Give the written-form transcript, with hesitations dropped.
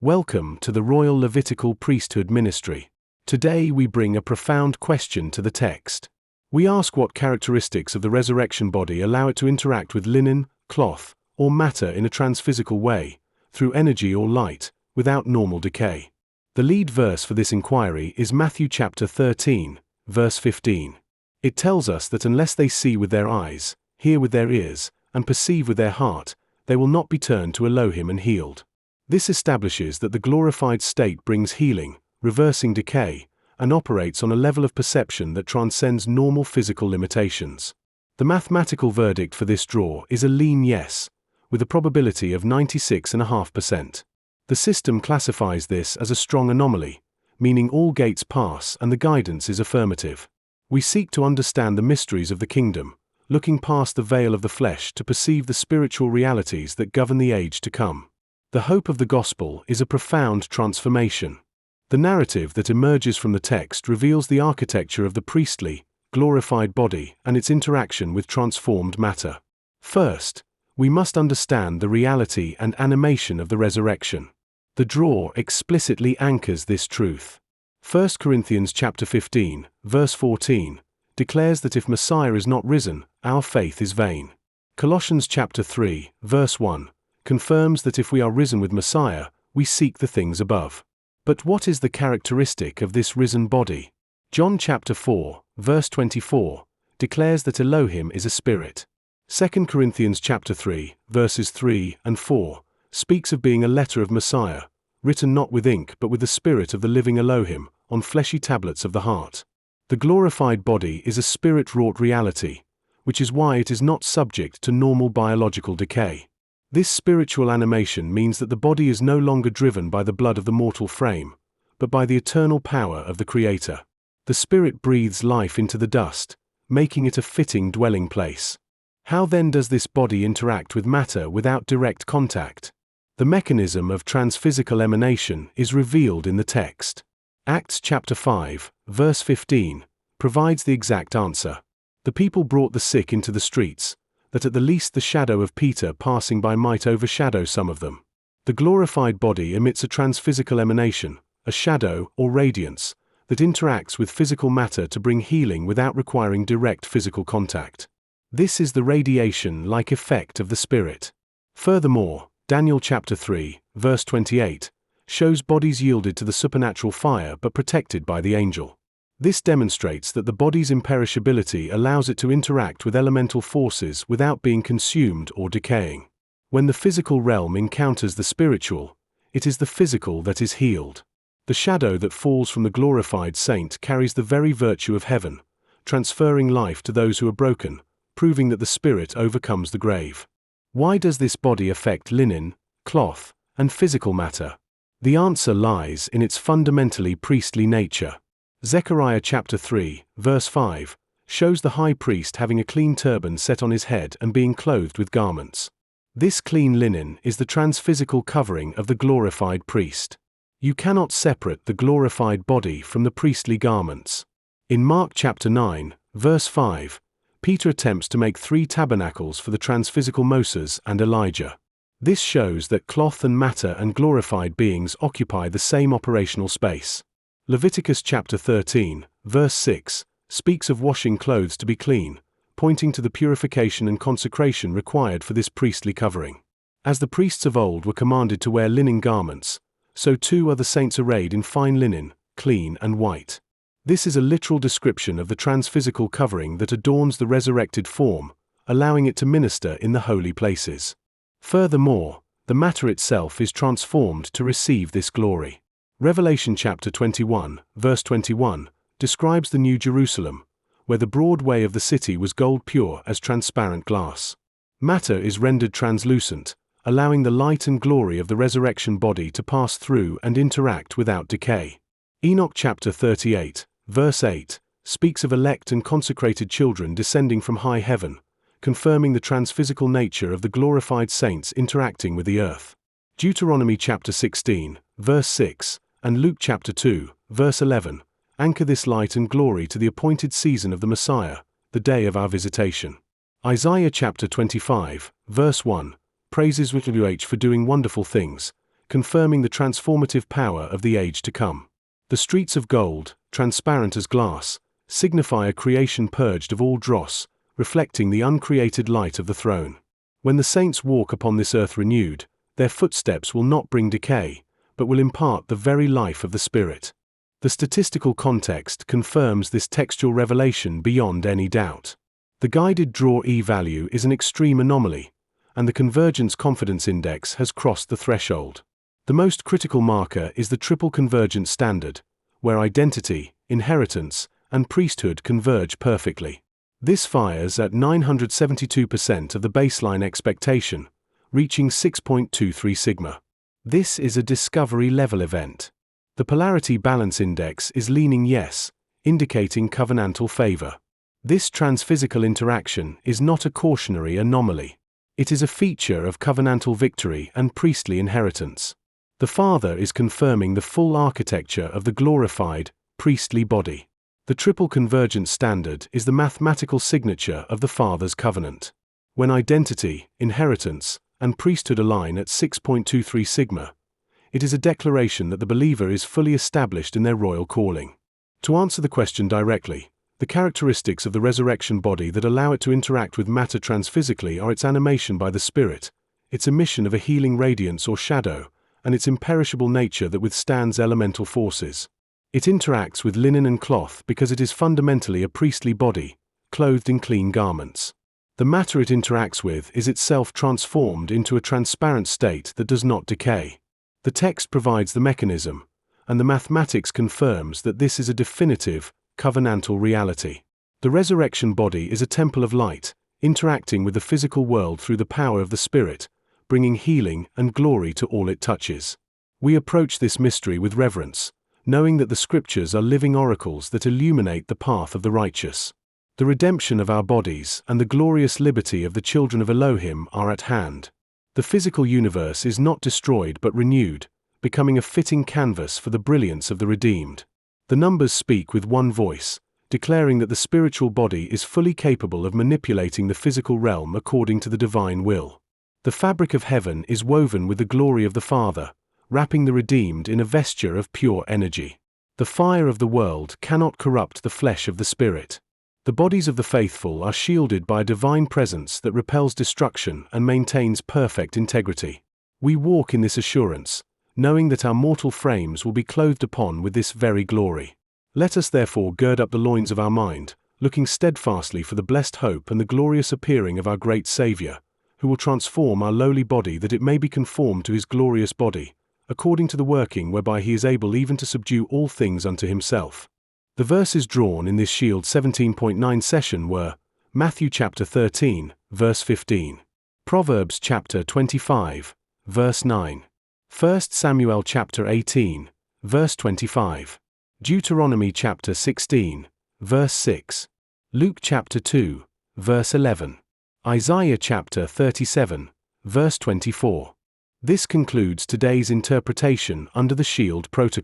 Welcome to the Royal Levitical Priesthood Ministry. Today we bring a profound question to the text. We ask what characteristics of the resurrection body allow it to interact with linen, cloth, or matter in a transphysical way, through energy or light, without normal decay. The lead verse for this inquiry is Matthew chapter 13, verse 15. It tells us that unless they see with their eyes, hear with their ears, and perceive with their heart, they will not be turned to Elohim and healed. This establishes that the glorified state brings healing, reversing decay, and operates on a level of perception that transcends normal physical limitations. The mathematical verdict for this draw is a lean yes, with a probability of 96.5%. The system classifies this as a strong anomaly, meaning all gates pass and the guidance is affirmative. We seek to understand the mysteries of the kingdom, looking past the veil of the flesh to perceive the spiritual realities that govern the age to come. The hope of the gospel is a profound transformation. The narrative that emerges from the text reveals the architecture of the priestly, glorified body and its interaction with transformed matter. First, we must understand the reality and animation of the resurrection. The draw explicitly anchors this truth. 1 Corinthians chapter 15, verse 14, declares that if Messiah is not risen, our faith is vain. Colossians chapter 3, verse 1, confirms that if we are risen with Messiah, we seek the things above. But what is the characteristic of this risen body? John chapter 4, verse 24, declares that Elohim is a spirit. 2 Corinthians chapter 3, verses 3 and 4, speaks of being a letter of Messiah, written not with ink but with the spirit of the living Elohim, on fleshy tablets of the heart. The glorified body is a spirit-wrought reality, which is why it is not subject to normal biological decay. This spiritual animation means that the body is no longer driven by the blood of the mortal frame, but by the eternal power of the Creator. The Spirit breathes life into the dust, making it a fitting dwelling place. How then does this body interact with matter without direct contact? The mechanism of transphysical emanation is revealed in the text. Acts chapter 5, verse 15, provides the exact answer. The people brought the sick into the streets, that at the least the shadow of Peter passing by might overshadow some of them. The glorified body emits a transphysical emanation, a shadow or radiance, that interacts with physical matter to bring healing without requiring direct physical contact. This is the radiation-like effect of the Spirit. Furthermore, Daniel chapter 3, verse 28, shows bodies yielded to the supernatural fire but protected by the angel. This demonstrates that the body's imperishability allows it to interact with elemental forces without being consumed or decaying. When the physical realm encounters the spiritual, it is the physical that is healed. The shadow that falls from the glorified saint carries the very virtue of heaven, transferring life to those who are broken, proving that the spirit overcomes the grave. Why does this body affect linen, cloth, and physical matter? The answer lies in its fundamentally priestly nature. Zechariah chapter 3, verse 5, shows the high priest having a clean turban set on his head and being clothed with garments. This clean linen is the transphysical covering of the glorified priest. You cannot separate the glorified body from the priestly garments. In Mark chapter 9, verse 5, Peter attempts to make 3 tabernacles for the transphysical Moses and Elijah. This shows that cloth and matter and glorified beings occupy the same operational space. Leviticus chapter 13, verse 6, speaks of washing clothes to be clean, pointing to the purification and consecration required for this priestly covering. As the priests of old were commanded to wear linen garments, so too are the saints arrayed in fine linen, clean and white. This is a literal description of the transphysical covering that adorns the resurrected form, allowing it to minister in the holy places. Furthermore, the matter itself is transformed to receive this glory. Revelation chapter 21, verse 21, describes the New Jerusalem, where the broad way of the city was gold pure as transparent glass. Matter is rendered translucent, allowing the light and glory of the resurrection body to pass through and interact without decay. Enoch chapter 38, verse 8, speaks of elect and consecrated children descending from high heaven, confirming the transphysical nature of the glorified saints interacting with the earth. Deuteronomy chapter 16, verse 6, and Luke chapter 2, verse 11, anchor this light and glory to the appointed season of the Messiah, the day of our visitation. Isaiah chapter 25, verse 1, praises WH for doing wonderful things, confirming the transformative power of the age to come. The streets of gold, transparent as glass, signify a creation purged of all dross, reflecting the uncreated light of the throne. When the saints walk upon this earth renewed, their footsteps will not bring decay, but will impart the very life of the Spirit. The statistical context confirms this textual revelation beyond any doubt. The guided draw E-value is an extreme anomaly, and the convergence confidence index has crossed the threshold. The most critical marker is the triple convergence standard, where identity, inheritance, and priesthood converge perfectly. This fires at 972% of the baseline expectation, reaching 6.23 sigma. This is a discovery-level event. The polarity balance index is leaning yes, indicating covenantal favor. This transphysical interaction is not a cautionary anomaly. It is a feature of covenantal victory and priestly inheritance. The Father is confirming the full architecture of the glorified, priestly body. The triple convergence standard is the mathematical signature of the Father's covenant. When identity, inheritance, and priesthood align at 6.23 sigma, it is a declaration that the believer is fully established in their royal calling. To answer the question directly, the characteristics of the resurrection body that allow it to interact with matter transphysically are its animation by the Spirit, its emission of a healing radiance or shadow, and its imperishable nature that withstands elemental forces. It interacts with linen and cloth because it is fundamentally a priestly body, clothed in clean garments. The matter it interacts with is itself transformed into a transparent state that does not decay. The text provides the mechanism, and the mathematics confirms that this is a definitive, covenantal reality. The resurrection body is a temple of light, interacting with the physical world through the power of the Spirit, bringing healing and glory to all it touches. We approach this mystery with reverence, knowing that the Scriptures are living oracles that illuminate the path of the righteous. The redemption of our bodies and the glorious liberty of the children of Elohim are at hand. The physical universe is not destroyed but renewed, becoming a fitting canvas for the brilliance of the redeemed. The numbers speak with one voice, declaring that the spiritual body is fully capable of manipulating the physical realm according to the divine will. The fabric of heaven is woven with the glory of the Father, wrapping the redeemed in a vesture of pure energy. The fire of the world cannot corrupt the flesh of the Spirit. The bodies of the faithful are shielded by a divine presence that repels destruction and maintains perfect integrity. We walk in this assurance, knowing that our mortal frames will be clothed upon with this very glory. Let us therefore gird up the loins of our mind, looking steadfastly for the blessed hope and the glorious appearing of our great Saviour, who will transform our lowly body that it may be conformed to his glorious body, according to the working whereby he is able even to subdue all things unto himself. The verses drawn in this Shield 17.9 session were Matthew chapter 13, verse 15, Proverbs chapter 25, verse 9, 1 Samuel chapter 18, verse 25, Deuteronomy chapter 16, verse 6, Luke chapter 2, verse 11, Isaiah chapter 37, verse 24. This concludes today's interpretation under the Shield Protocol.